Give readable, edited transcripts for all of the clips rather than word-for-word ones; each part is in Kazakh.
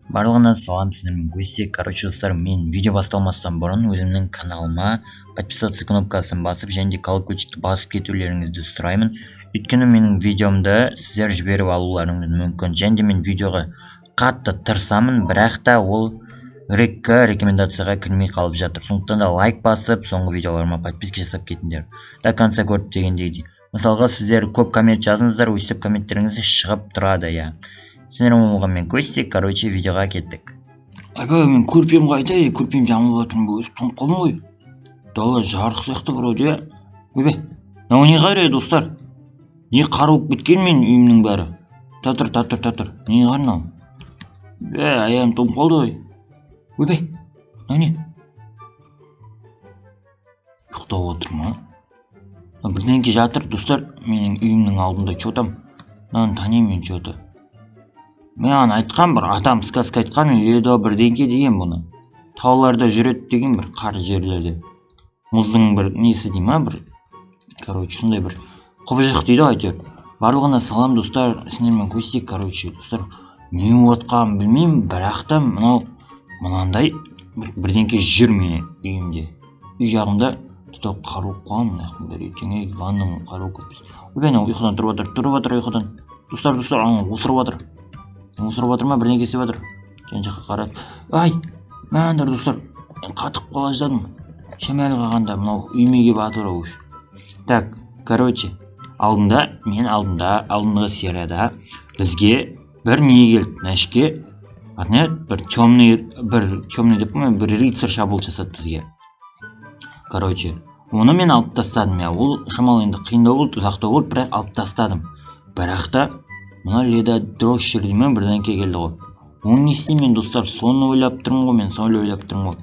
Барлығына салам, сіздермен көссек. Короче, достар, мен видео басталмастан бұрын өзімнің каналыма подписаться кнопкасын басып, және де колокольчикті басып кетулеріңізді сұраймын. Өйткені менің видеомды сіздер жіберіп алуларыңыз мүмкін. Және де мен видеоға қатты тырысамын, бірақ та ол рекомендацияға кірмей қалып жатыр. Сондықтан да лайк басып, соңғы видеоларыма подписка жасап кетіңдер. До конца көріп дегендей. Мысалға, сіздер көп коммент жазыңыздар, өйстіп комменттеріңіз шығып тұрады, я. Сіздермен болғанмен көссек, короче, видеоға кеттік. Айбай, мен көрпем қайда? Көрпем жамылып жатырмын, бұл өзі тоңып қалдым ғой. Дала жарық сияқты вроде. Ойбай, мынау не қарайды, достар? Не қар болып кеткен мен үйімнің бәрі? Татыр. Не қар мынау? Аяғым тоңып қалды ғой. Ойбай, мынау не? Ұйықтап отыр ма? Бірдеңке жатыр, достар. Менің үйімнің алдында чотам. Мынаны танимын чоты. Мен айтқан бір атам сказка айтқан, ледо бірдеңке деген бұны. Тауларда жүреді деген бір қар жерлерде. Мұздың бір несі дей ма, бір короче, сондай бір құбыжық дейді әйтеуір. Барлығына салам, достар, сіздермен көссек, короче, достар, не отқанын білмеймін, бірақ та мынандай бірдеңке жүр менің үйімде. Үй жағымда тұтау қару қалған, бір етеңе ванның қару көп. Ойбай, ұйқыдан тұрып жатыр ұйқыдан. Достар, осырып жатыр. Осырып жатыр ма, бірдеңке істеп жатыр. Жан жаққа қарап. Ай, мәндар, достар, қатып қала жаздадым. Шамәлі қалғанда мынау үйме келіп атыр ау. Так, короче, алдындағы серияда бізге бір не келді, нәшке, бір темный деп қоймай, бір рыцарь шабуыл жасады бізге. Короче, оны мен алып тастадым, ол шамалы енді қиындау болды, ұзақтау болды, бірақ алып тастадым. Бірақ та мына леда дрощер деймен бірдеңке келді ғой. Оны не істеймін, достар, соны ойлап тұрмын ғой.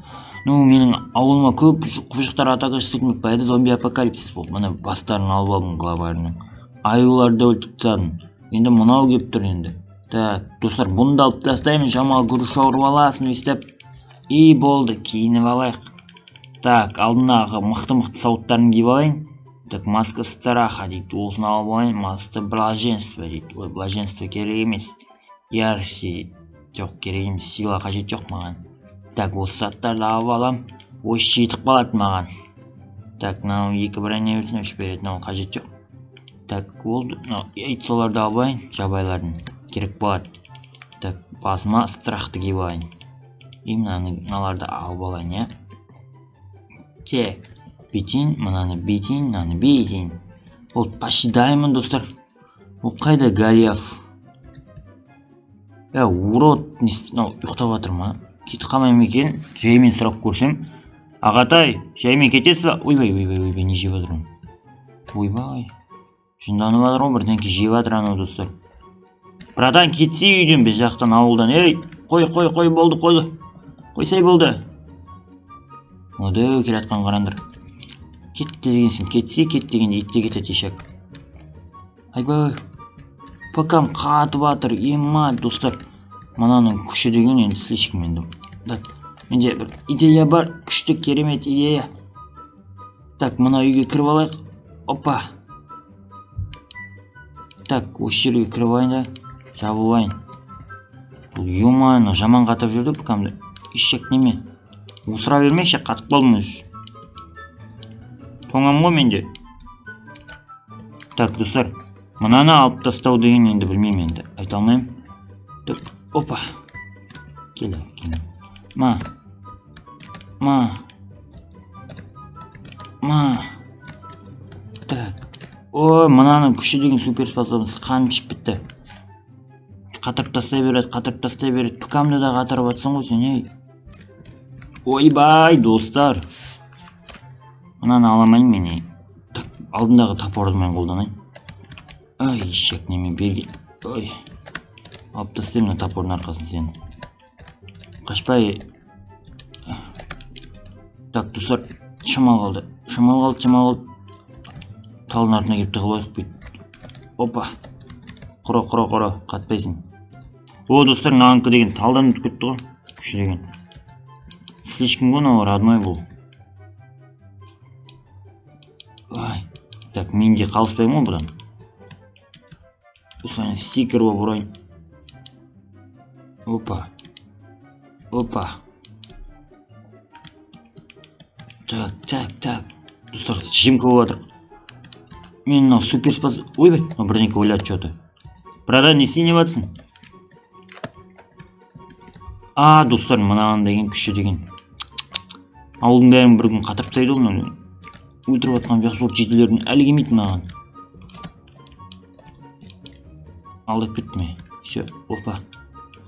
Менің ауылыма көп құбыжықтар атака жасайтын байды, зомби апокалипсис болды. Мына бастарын алып алдым главарының. Аюларды өлтіріп тастадым. Енді мынау келіп тұр енді. Так, достар, бұны да алып тастаймын, шамалы күріш ауырып аласын өйстіп. И болды, киініп алайық. Так, алдындағы мықты сауыттарын киіп алайын. Так, маска страха дейді, осыны алып алайын, маска блаженство дейді. Ой, блаженство керек емес. Ярость дейді. Жоқ, керек емес, сила қажет жоқ маған. Так, осы заттарды алып алам. Ой, жетіп қалады маған. Так, мынау екі броня берсін, үш береді, мынау қажет жоқ. Так, болды. Соларды алып алайын, жабайлардың. Керек болады. Так, басыма страхты киіп алайын. И мыналарды алып алайын, я. Тек, мынаны бейтін. Ол почти даймон, достар. Ол қайда Голиаф? Урод, ұйықтап жатыр ма? Кетіп қалмайым екен, жаймен сұрап көрсем. Ағатай, жаймен кетесіз ба? Ойбай, не жеп жатырмын? Ойбай, жынданып жатыр ғой, бірдеңке жеп жатыр анау, достар. Братан, кетсе үйден, біз жақтан ауылдан. Ей, қой, болды, қойсай болды. Оды келатқан қарандар. Кетті дегенсің, кетсе кет дегенде итте кетеді ешек. Айбай, пакам қатып жатыр, ема, достар. Мынаның күші деген енді слишком енді. Менде бір идея бар, күшті керемет идея. Так, мына үйге кіріп алайық. Опа. Так, осы жерге кіріп алайын да, жабылайын. Бұл юмайны жаман қатып жүрді пакамды. Ешек неме? Осыра бермекші, қатып қалдым өз. Тоңам ғой менде. Так, достар, мынаны алып тастау деген енді білмеймін енді. Айта алмайым. Так, опа. Келе. Ма. Так. Ой, мынаның күші деген суперспособность қаншып бітті. Қатырып тастай береді. Пікамды да қатырып атсын ғой сен, ей. Ойбай, достар. Мынаны аламайын мен, ей. Так, алдындағы топорды мен қолданайын. Ай, ешек неме берген. Ой. Алып тастаймын мына топордың арқасын сені. Қашпай. Так, достар, шамал қалды. Талдың артына кеп тығылайық бүйт. Опа. Құра, қатпайсың. О, достар, наңқы деген талдан өтіп кетті ғой. Күші деген. Слишком ғой, родной бұл. Ай. Так, мен де қалыспаймын ғой бұдан. Осылайын секір болып ұрайын. Опа. Опа. Так. Достар, жемке болып жатыр. Мен мынау супер спас... Ойбай, бірдеңке ойлады что-то. Братан, не істейін деп жатсың? Достар, мынаған деген күші деген. Ауылдың бәрін бір күн қатырып тастайды ғой мынау. Өлтіріп жатқан жақсылық жетілердің әлі келмейді маған. Алдап кетті ме? Все, опа.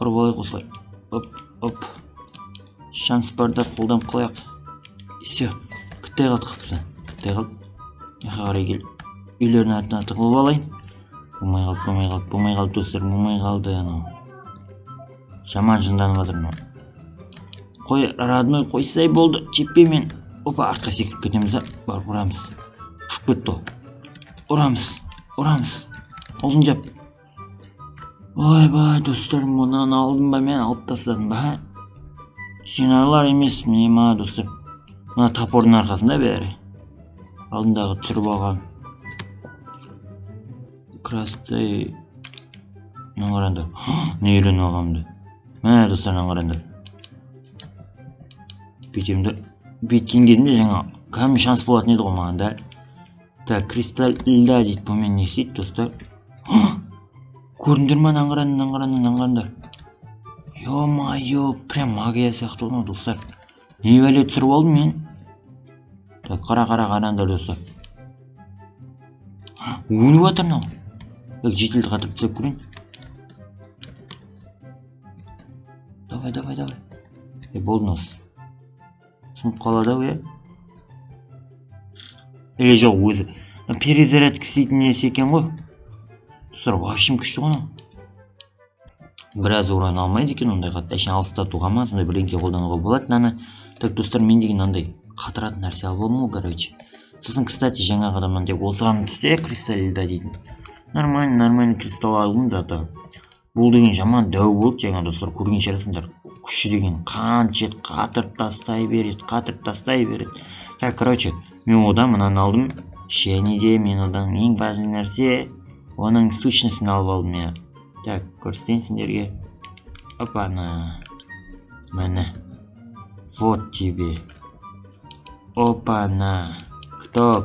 Ұрып алайық осылай. Оп. Шанс барда қолданып қалайық. Все, күттай қалды қапса. Күттай қалды. Яқа қарай кел. Үйлердің артына тығылып алайын. Болмай қалды достар, болмай қалды. Жаман жынданып жатыр мынау. Қой, родной қойсай болды. Чеппе мен. Опа, артқа секіріп кетеміз да, барып ұрамыз. Ұшып кетті ол. Ұрамыз. Алдын жап. Ойбай, достар, мұнан алдым ба, мен алып тастадым ба? Сигналар емес, міне ма, достар. Мына топордың арқасында бәрі. Алдындағы түсіріп алған. Крастай. Наңғарандар. Не үйреніп алғанымды. Мә, достар, наңғарандар. Бүйткен кезінде жаңа кәдімгі шанс болатын еді ғой маған да. Так, кристалл льда дейді. Бұмен не істейді, достар? Көрдіңдер ма, наңғарандар. Ё-майо, прям магия сияқты ғой, достар. Не бәле түсіріп алдым мен? Так, қараңдар, достар. Өліп жатыр мынау. Жетілді қатырып тастап көрейін. Давай. Болды осы. Сынып қалады ау, Или жоқ, өзі перезарядка істейтін несі екен ғой. Достар, вообще күшті ғой. Біраз уран алмайды екен ондай қатты. Әшейін алыстатуға ма, сондай бірдеңке қолдануға болады. Наны. Так, достар, мен деген андай қатыратын нәрсе алып алдым ғой, короче. Сосын, кстати, жаңағы адамнан тек осыған түссе, кристалл льда дейтін. Нормально кристалл алдым зато. Бұл деген жаман дәу болды, жаңа достар, көрген шығарсыңдар. Күші деген қаншет қатырып тастай береді. Так, короче, мен одан мынаны алдым. Және де мен одан ең важный нәрсе, оның сущностін алып алдым я. Так, көрсетейін сендерге. Опа-на. Міне. Вот тебе. Опа-на. Кто?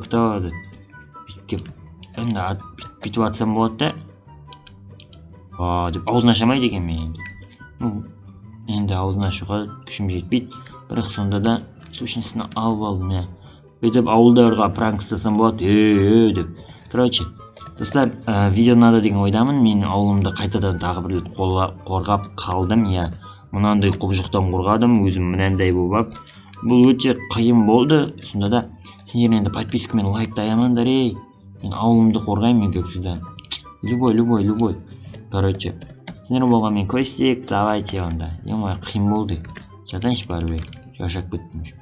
Енді бүйтіп атсам болады да. Деп аузын ашамайды екен мен. Енді аузын ашуға күшім жетпейді. Бірақ сонда да сущностін алып алдым я. Бүйтіп ауылдарға пранк істесем болады. Деп. Короче, достар, видео надо деген ойдамын. Мен ауылымды қайтадан тағы бір рет қорғап қалдым я. Мынандай құбыжықтан қорғадым, өзім мынандай болып. Бұл өте қиын болды. Сонда да сендер енді подписка мен лайк аямаңдар, Мен ауылымды қорғаймын, как всегда. Любой. Короче, сендер болған мен көстек, давайте онда. Қиын болды. Жатайыншы бәрі. Шаршап кеттім.